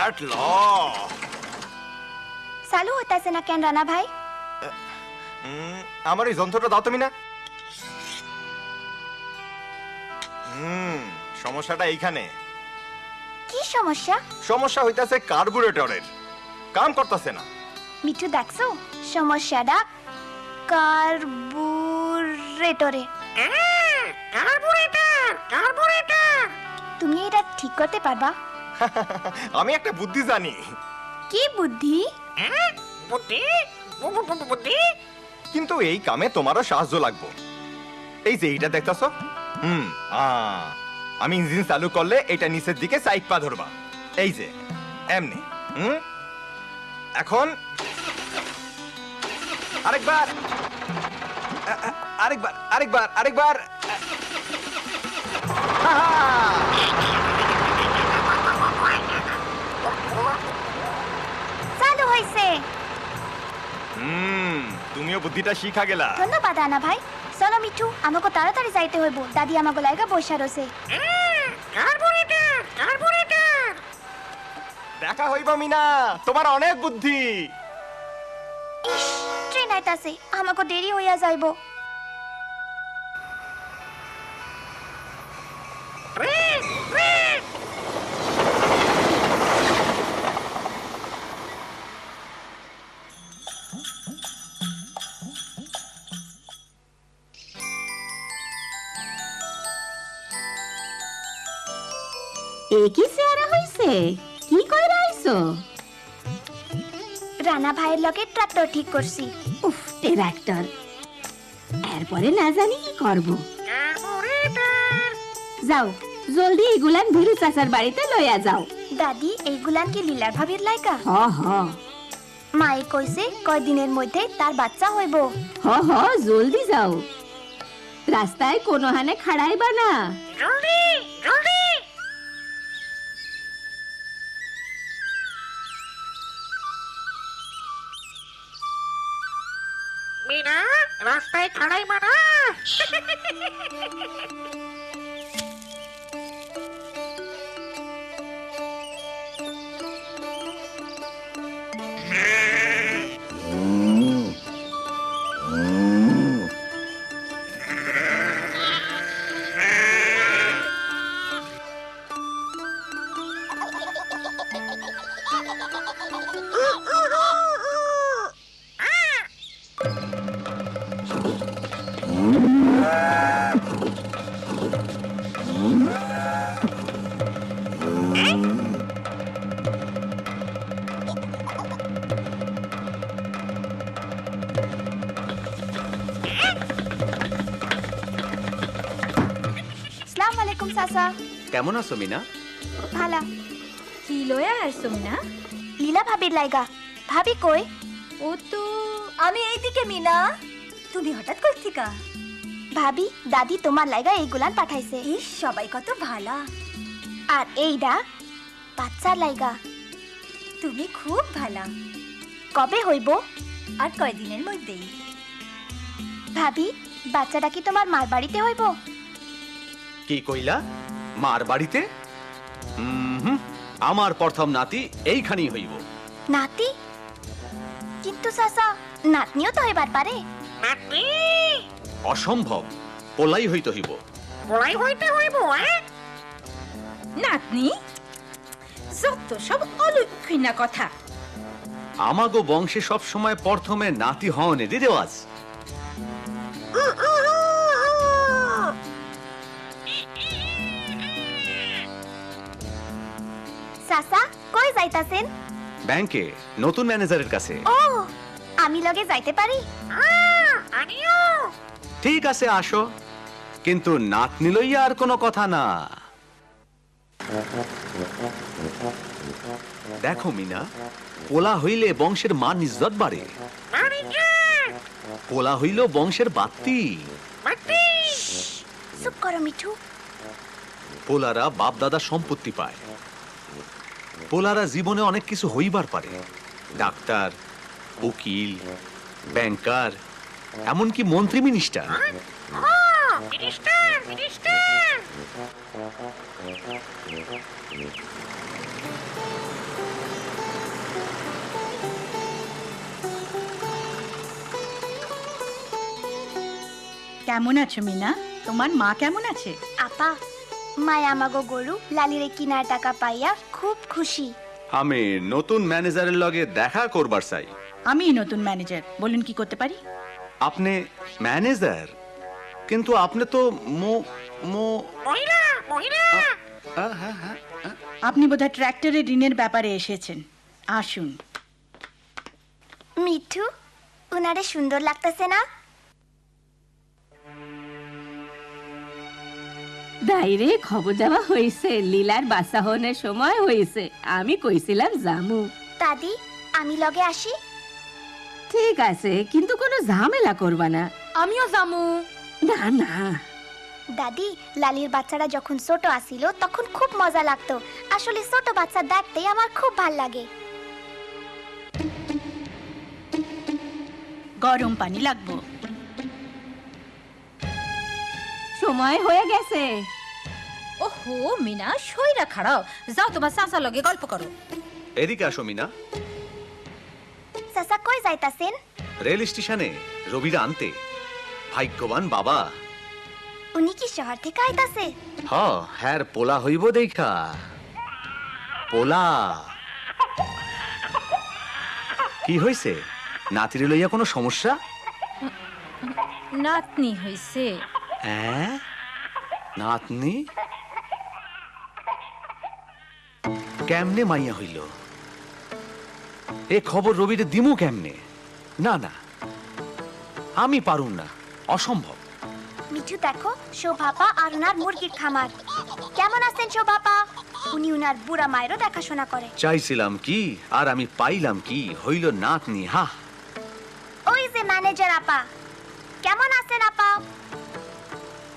Start ল। চালু হইতাছে না কেন রানা ভাই? আমার এই যন্ত্রটা দাও তুমি না। সমস্যাটা এইখানে। কি সমস্যা? সমস্যা হইতাছে কার্বুরেটরের, কাম করতেছে না। মিঠু দেখছো সমস্যাটা কার্বুরেটরে। কার্বুরেটর তুমি এটা ঠিক করতে পারবা? আমি একটা বুদ্ধি জানি। কি বুদ্ধি? বুদ্ধি বুদ্ধি কিন্তু এই কামে তোমারও সাহায্য লাগবে। এই যে এইটা দেখতেছো, আমি ইঞ্জিন চালু করলে এটা নিচের দিকে সাইড পা ধরবা। এই যে এমনি। এখন আরেকবার আরেকবার আরেকবার আরেকবার। চালু হইছে। তুমিও বুদ্ধিটা শিখা গেলা। ধন্যবাদ রানা ভাই। চলো মিঠু, আমাকে তাড়াতাড়ি যাইতে হইব। দাদি আমাকে লাইগা বসা রয়েছে। কার্বুরেটর দেখা হইব মিনা, তোমার অনেক বুদ্ধি। ইস, ট্রেন আইতাছে, আমাকে দেরি হইয়া যাইব। কি চেহারা হইছে? কি কইরা আইছো? রানা ভাইয়ের লগে ট্রাক্টর ঠিক করছি। উফ, ট্রাক্টর। এরপরে না জানি কি করব। যাও জলদি এগুলান ভিরু চাচার বাড়িতে লইয়া যাও। দাদি, এইগুলান কি লীলার ভাবির লাইকা? হ হ মায়ে কইছে কয়দিনের মধ্যে তার বাচ্চা হইব। হ হ, জলদি যাও। রাস্তায় কোনো হানে খাড়াইবা না। জলদি জলদি মিনা, রাস্তায় খাড়াই মানা। আসসালামু আলাইকুম চাচা। কেমন আছো মিনা? ভালা। কি লয়া আইছো মিনা? লীলা ভাবির লাইগা। ভাবি কই? ও তো আমি এইদিকে। মিনা, তুমি হঠাৎ কই থিকা? ভাবি, দাদি তোমার লাইগা এইগুলান পাঠাইছে। ইস, সবাই কত ভালা। আর এইডা বাচ্চার লাইগা। তুমি খুব ভালা। কবে হইব? আর কয়দিনের মধ্যেই। ভাবি, বাচ্চাটা কি তোমার মার বাড়িতে হইব? কি কইলা? মার বাড়িতে? আমার প্রথম নাতি এইখানেই হইব। নাতি? কিন্তু চাচা, নাতনিও তো হইবার পারে। নাতনি অসম্ভব, পোলাই হইতে হইব। বলাই হইতে হইব। নাতনি? যত সব অলক্ষিনা কথা। আমাগো বংশে সব সময় প্রথমে নাতি হওয়ানেরই রেওয়াজ। চাচা, কই যাইতাছেন? ব্যাংকে নতুন ম্যানেজারের কাছে। ও, আমি লগে যাইতে পারি? আমিও। ঠিক আছে, আসো, কিন্তু নাতনি লইয়া আর কোনো কথা না। দেখো মিনা, পোলা হইলে বংশের মান ইজ্জত বাড়ে। পোলা হইল বংশের বাত্তি। চুপ করো মিঠু। পোলারা বাপ দাদা সম্পত্তি পায়। পোলারা জীবনে অনেক কিছু হইবার পারে, ডাক্তার, উকিল, ব্যাংকার, এমনকি মন্ত্রী মিনিস্টার। কেমন আছো মিনা? তোমার মা কেমন আছে? আপা মায় আমাগো গরু লালিরে কিনার টাকা পাইয়া খুব খুশি। আমি নতুন ম্যানেজারের লগে দেখা করবার চাই। আমি নতুন ম্যানেজার, বলুন কি করতে পারি? আপনি ম্যানেজার, কিন্তু আপনি তো মহিলা মহিলা হ্যাঁ। আপনি বোধহয় ট্র্যাক্টরের ঋণের ব্যাপারে এসেছেন। আসুন। মিঠু উনারে সুন্দর লাগতেছে না? দাইরে খবর দেওয়া হয়েছে, লীলার বাসা হনের সময় হয়েছে। আমি কইছিলাম জামু। দাদি আমি লগে আসি? ঠিক আছে, কিন্তু কোনো ঝামেলা করবা না। আমিও জামু। না না, দাদি লালির বাচ্চারা যখন ছোট আসিল তখন খুব মজা লাগতো। আসলে ছোট বাচ্চা দেখতে আমার খুব ভাল লাগে। গরম পানি লাগবো। সময় হয়ে গেছে। ওহো মিনা, সইরা খাড়াও, যাও তোমার চাচা লগে গল্প করো। এদিকে আসো মিনা। চাচা কই যাইতাছেন? রেল স্টেশনে রবিরা আনতে। ভাগ্যবান বাবা। উনি কি শহর থেকে আইতাছে? হ্যাঁ পোলা হইব দেখা। পোলা কি হইছে? নাতিরে লইয়া কোনো সমস্যা? নাতনি হইছে। হ্যাঁ, নাতনি কেমনে মাইয়া হইল? এ খবর রবিরে দিমু কেমনে? না না, আমি পারুম না, অসম্ভব। মিঠু দেখো, শোভাপা আর উনার মুরগির খামার। কেমন আছেন শোভাপা? উনি উনার বুড়া মায়েরও দেখাশোনা করে। চাইছিলাম কি আর আমি পাইলাম কি? হইল নাতনি। হা, ওই যে ম্যানেজার আপা। কেমন আছেন আপা?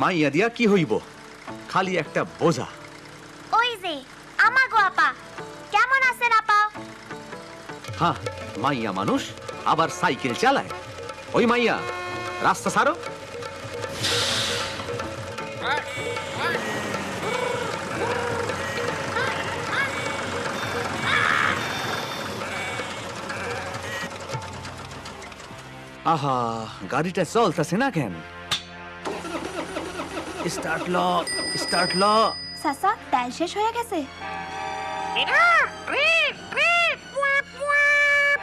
মাইয়া দিয়া কি হইব? খালি একটা বোঝা। ওই যে আমাগো আপা। কেমন আছেন আপা? হ্যাঁ, মাইয়া মানুষ আবার সাইকেল চালায়। ওই মাইয়া, রাস্তা ছাড়ো। আহা, গাড়িটা চলতেছে না কেন? স্টার্ট ল, স্টার্ট ল। চাচা তেল শেষ হয়ে গেছে। মিনা ট্রেন ট্রেন ওয়াপ ওয়াপ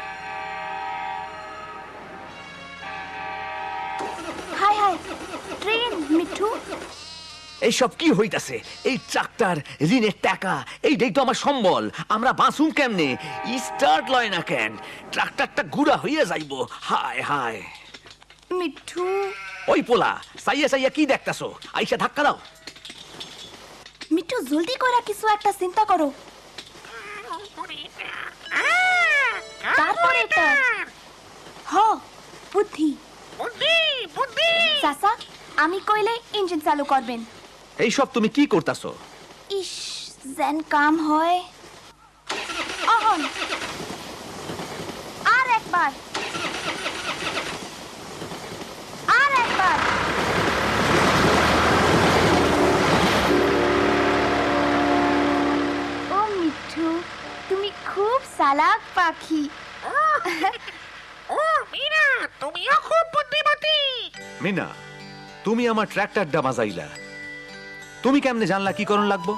হাই হাই, ট্রেন। মিঠু এইসব কি হইতাছে? এই ট্রাক্টর, ঋণের টাকা, এইটাই তো আমার সম্বল। আমরা বাঁচুম কেমনে? স্টার্ট লয় না কেন? ট্রাক্টরটা গুড়া হইয়া যাইব। হায় হায়। মিঠু ওই পোলা, সাইয়া সাইয়া কি দেখতাছো? আইসা ধাক্কা দাও। মিঠু জলদি করে কিছু একটা চিন্তা করো। তারপরে এটা হ বুদ্ধি। বুদ্ধি বুদ্ধি চাচা আমি কইলে ইঞ্জিন চালু করবেন। এইসব তুমি কি করতাছো? ইস, যেন কাম হয়। অহন আর একবার, আর একবার। ও মিঠু, তুমি খুব চালাক পাখি। ও মিনা, তুমিও খুব বুদ্ধিমতী। মিনা, তুমি আমার ট্রাক্টরটা বাজাইলা। তুমি কেমনে জানলা কি করণ লাগবো?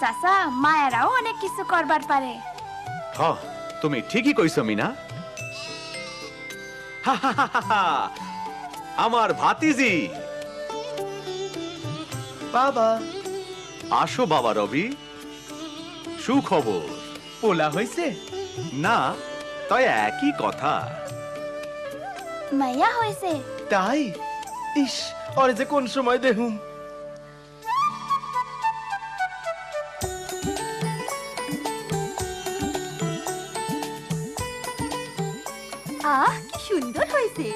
চাচা মায়েরাও অনেক কিছু করবার পারে। হ, তুমি ঠিকই কইছো মিনা। হা, হা, হা, হা, হা। আমার ভাতিজি। বাবা আসো বাবা রবি। সুখবর। পোলা হইছে? না, তাই একই কথা। মাইয়া হয়েছে? তাই? ইস, ওরে যে কোন সময় দেখুম। আহ কি সুন্দর হয়েছে।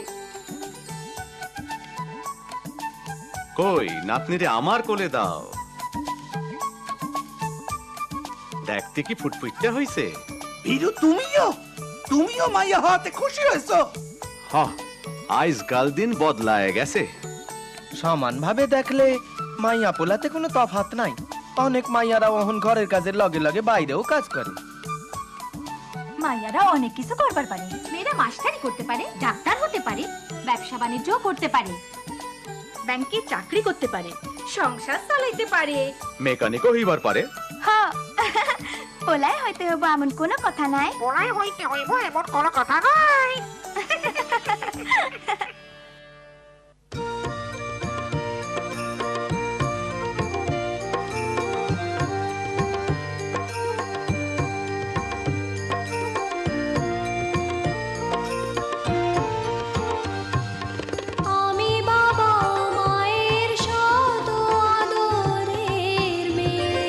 কই, নাতনিরে আমার কোলে দাও। দেখতে কি ফুটফুটটা হইছে? ভিরু, তুমিও মাইয়া হওয়াতে খুশি হয়েছো? হ, আজকাল দিন বদলায় গেছে। সমান ভাবে দেখলে মাইয়া পোলাতে কোনো তফাৎ নাই। অনেক মাইয়ারা ওহন ঘরের কাজের লগে লগে বাইরেও কাজ করে। মাইয়ারা অনেক কিছু করবার পারে। মেয়েরা মাস্টারি করতে পারে, ডাক্তার হতে পারে, ব্যবসা বাণিজ্য করতে পারে। ব্যাংকে চাকরি করতে পারে, সংসার চালাইতে পারে। মেকানিকও হইবার পারে। হ পোলাই হইতে হইব এমন কোনো কথা নাই। পড়াই হইতে হইব এমন কোনো কথা নাই। আমি বাবা মায়ের শত আদরের মেয়ে,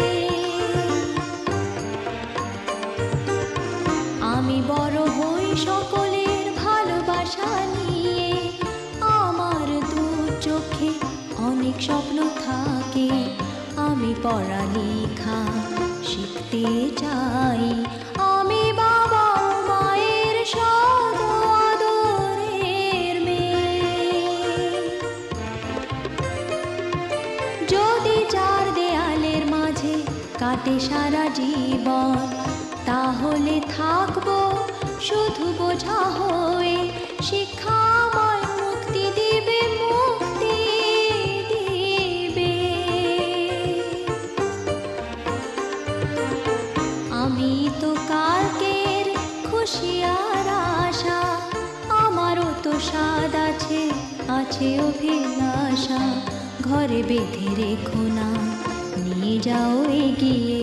আমি বড় হই সকলের ভালোবাসা নিয়ে, আমার দু চোখে অনেক স্বপ্ন থাকে, আমি পড়ালেখা শিখতে চাই, আমি বাবা মায়ের শত আদরের মেয়ে। যদি চার দেয়ালের মাঝে কাটে সারা জীবন, তাহলে থাকবো শুধু বোঝা হয়ে, শিক্ষা আমায় মুক্তি দিবে, মুক্তি দিবে। আমি তো কালকের খুশি আর আশা, আমারও তো স্বাদ আছে, আছে অভিলাষা, ঘরে বেঁধে রেখো না, নিয়ে যাও এগিয়ে